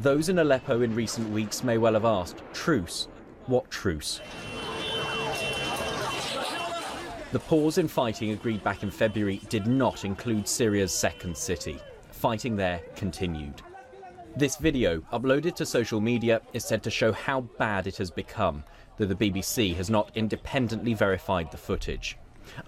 Those in Aleppo in recent weeks may well have asked, truce? What truce? The pause in fighting agreed back in February did not include Syria's second city. Fighting there continued. This video, uploaded to social media, is said to show how bad it has become, though the BBC has not independently verified the footage.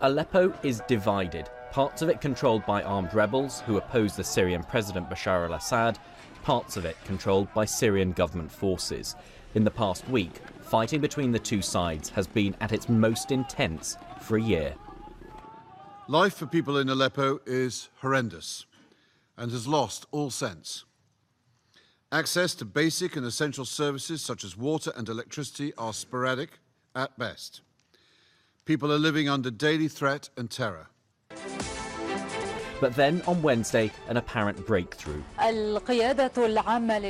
Aleppo is divided, parts of it controlled by armed rebels who oppose the Syrian President Bashar al-Assad, parts of it controlled by Syrian government forces. In the past week, fighting between the two sides has been at its most intense for a year. Life for people in Aleppo is horrendous and has lost all sense. Access to basic and essential services such as water and electricity are sporadic at best. People are living under daily threat and terror. But then, on Wednesday, an apparent breakthrough.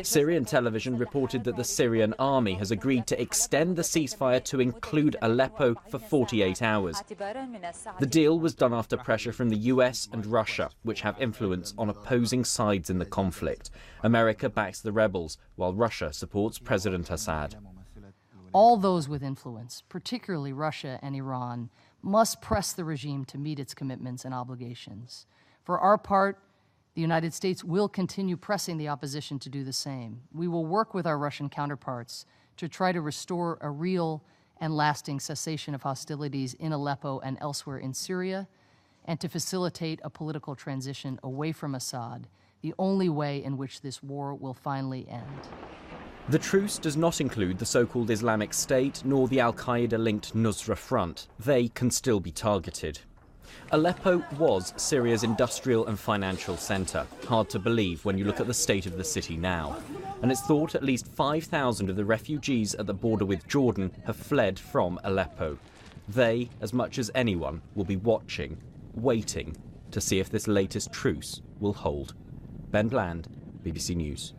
Syrian television reported that the Syrian army has agreed to extend the ceasefire to include Aleppo for 48 hours. The deal was done after pressure from the US and Russia, which have influence on opposing sides in the conflict. America backs the rebels, while Russia supports President Assad. All those with influence, particularly Russia and Iran, must press the regime to meet its commitments and obligations. For our part, the United States will continue pressing the opposition to do the same. We will work with our Russian counterparts to try to restore a real and lasting cessation of hostilities in Aleppo and elsewhere in Syria, and to facilitate a political transition away from Assad, the only way in which this war will finally end. The truce does not include the so-called Islamic State nor the al-Qaeda-linked Nusra Front. They can still be targeted. Aleppo was Syria's industrial and financial centre. Hard to believe when you look at the state of the city now. And it's thought at least 5,000 of the refugees at the border with Jordan have fled from Aleppo. They, as much as anyone, will be watching, waiting to see if this latest truce will hold. Ben Bland, BBC News.